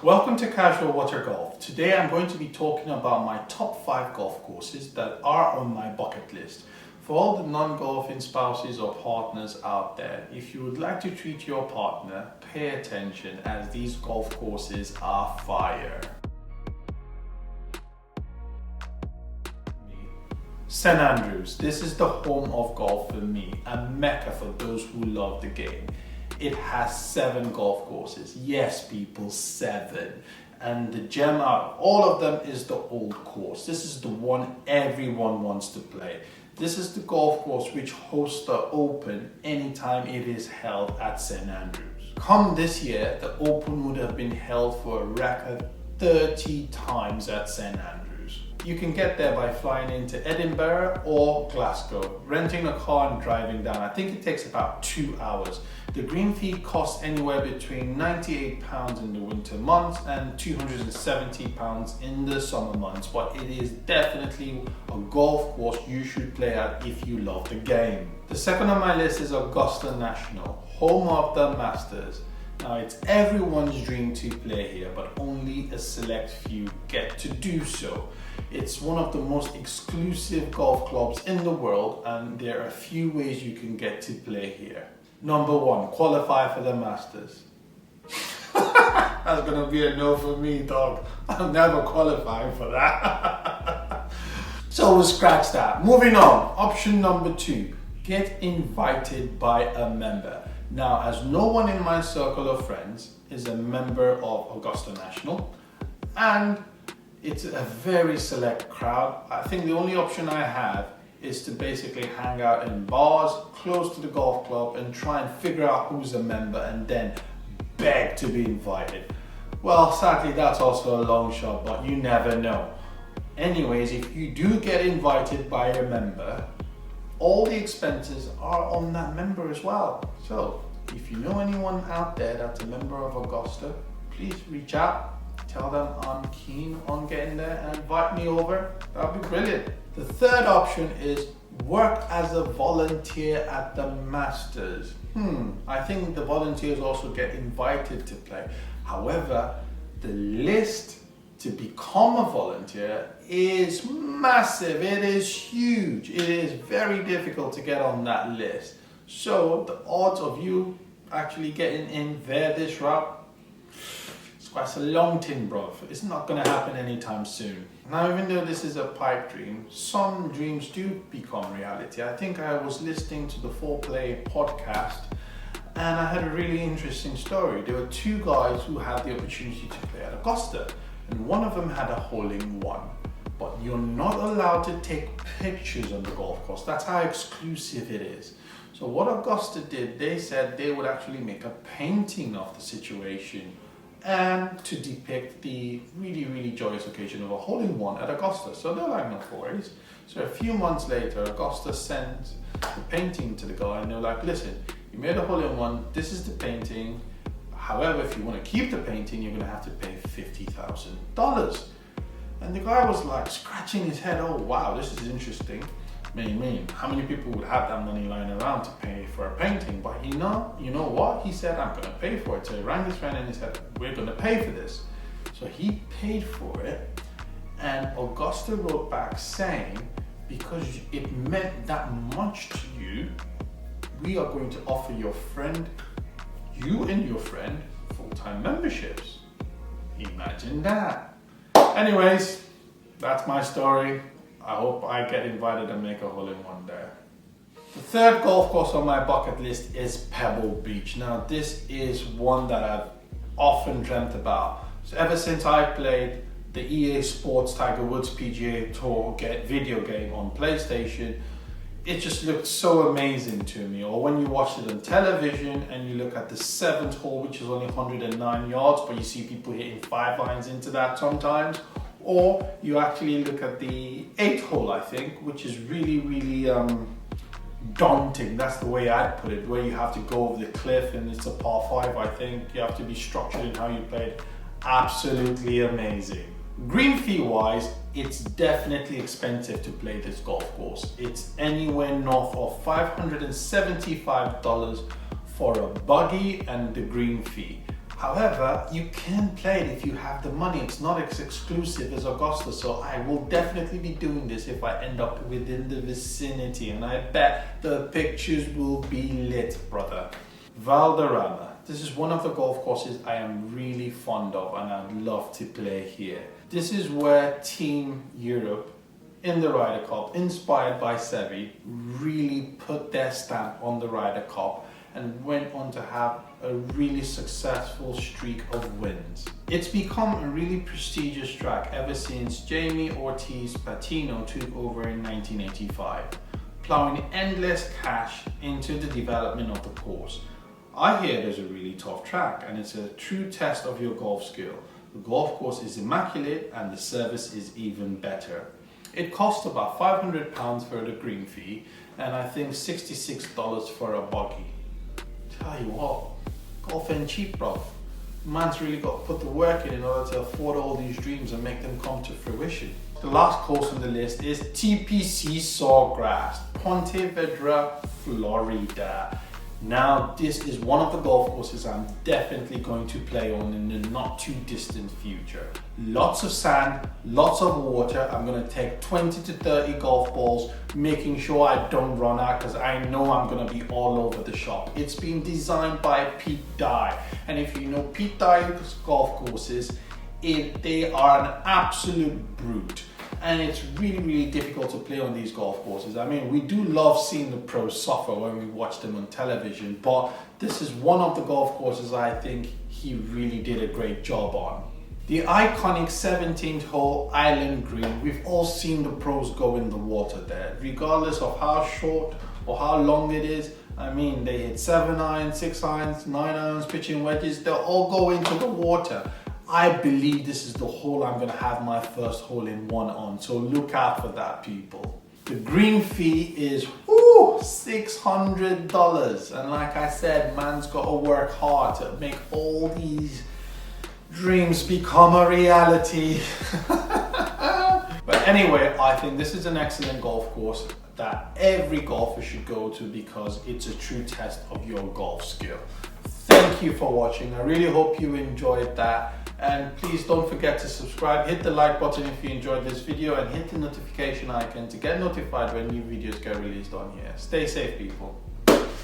Welcome to Casual Water Golf. Today I'm going to be talking about my top 5 golf courses that are on my bucket list. For all the non-golfing spouses or partners out there, if you would like to treat your partner, pay attention as these golf courses are fire. St Andrews, this is the home of golf for me, a mecca for those who love the game. It has 7 golf courses. Yes, people, 7. And the gem out of all of them is the Old Course. This is the one everyone wants to play. This is the golf course which hosts the Open anytime it is held at St Andrews. Come this year, the Open would have been held for a record 30 times at St Andrews. You can get there by flying into Edinburgh or Glasgow, renting a car and driving down. I think it takes about 2 hours. The green fee costs anywhere between £98 in the winter months and £270 in the summer months, but it is definitely a golf course you should play at if you love the game. The second on my list is Augusta National, home of the Masters. Now, it's everyone's dream to play here, but only a select few get to do so. It's one of the most exclusive golf clubs in the world, and there are a few ways you can get to play here. Number 1, qualify for the Masters. That's gonna be a no for me, dog. I'm never qualifying for that. So we'll scratch that. Moving on, option number 2, get invited by a member. Now, as no one in my circle of friends is a member of Augusta National, and it's a very select crowd, I think the only option I have is to basically hang out in bars close to the golf club and try and figure out who's a member and then beg to be invited. Well, sadly, that's also a long shot, but you never know. Anyways, if you do get invited by a member, all the expenses are on that member as well. So if you know anyone out there that's a member of Augusta, please reach out. Tell them I'm keen on getting there and invite me over. That would be brilliant. The third option is work as a volunteer at the Masters. I think the volunteers also get invited to play. However, the list to become a volunteer is massive. It is huge. It is very difficult to get on that list. So the odds of you actually getting in via this route, it's a long thing, bro. It's not going to happen anytime soon. Now, even though this is a pipe dream, some dreams do become reality. I think I was listening to the 4Play podcast and I had a really interesting story. There were 2 guys who had the opportunity to play at Augusta, and one of them had a hole-in-one. But you're not allowed to take pictures on the golf course. That's how exclusive it is. So what Augusta did, they said they would actually make a painting of the situation and to depict the really, really joyous occasion of a hole-in-one at Augusta. So they're like, no worries. So a few months later, Augusta sent the painting to the guy and they're like, listen, you made a hole-in-one, this is the painting. However, if you want to keep the painting, you're gonna have to pay $50,000. And the guy was like scratching his head, oh wow, this is interesting. How many people would have that money lying around to pay for a painting? But you know what? He said, I'm gonna pay for it. So he rang his friend and he said, we're gonna pay for this. So he paid for it, and Augusta wrote back saying, because it meant that much to you, we are going to offer you and your friend, full-time memberships. Imagine that. Anyways, that's my story. I hope I get invited and make a hole-in-one there. The third golf course on my bucket list is Pebble Beach. Now, this is one that I've often dreamt about. So ever since I played the EA Sports Tiger Woods PGA Tour video game on PlayStation, it just looked so amazing to me. Or when you watch it on television and you look at the 7th hole, which is only 109 yards, but you see people hitting 5 irons into that sometimes. Or you actually look at the 8th hole, I think, which is really, really daunting. That's the way I'd put it, where you have to go over the cliff and it's a par 5, I think. You have to be structured in how you play it. Absolutely amazing. Green fee wise, it's definitely expensive to play this golf course. It's anywhere north of $575 for a buggy and the green fee. However, you can play it if you have the money. It's not as exclusive as Augusta, so I will definitely be doing this if I end up within the vicinity, and I bet the pictures will be lit, brother. Valderrama. This is one of the golf courses I am really fond of and I'd love to play here. This is where Team Europe in the Ryder Cup, inspired by Sevi, really put their stamp on the Ryder Cup and went on to have a really successful streak of wins. It's become a really prestigious track ever since Jamie Ortiz Patino took over in 1985, plowing endless cash into the development of the course. I hear there's a really tough track and it's a true test of your golf skill. The golf course is immaculate and the service is even better. It costs about £500 for the green fee and I think $66 for a bogey. Tell you what, golf ain't cheap, bro. Man's really got to put the work in order to afford all these dreams and make them come to fruition. The last course on the list is TPC Sawgrass, Ponte Vedra, Florida. Now, this is one of the golf courses I'm definitely going to play on in the not too distant future. Lots of sand, lots of water. I'm going to take 20 to 30 golf balls, making sure I don't run out because I know I'm going to be all over the shop. It's been designed by Pete Dye, and if you know Pete Dye's golf courses, they are an absolute brute. And it's really difficult to play on these golf courses. I mean, we do love seeing the pros suffer when we watch them on television, but this is one of the golf courses I think he really did a great job on. The iconic 17th hole island green, we've all seen the pros go in the water there, regardless of how short or how long it is. I mean, they hit 7 irons, 6 irons, 9 irons, pitching wedges, they'll all go into the water. I believe this is the hole I'm going to have my first hole in one on, so look out for that, people. The green fee is $600, and like I said, man's got to work hard to make all these dreams become a reality. But anyway, I think this is an excellent golf course that every golfer should go to because it's a true test of your golf skill. Thank you for watching. I really hope you enjoyed that. And please don't forget to subscribe, hit the like button if you enjoyed this video and hit the notification icon to get notified when new videos get released on here. Stay safe, people.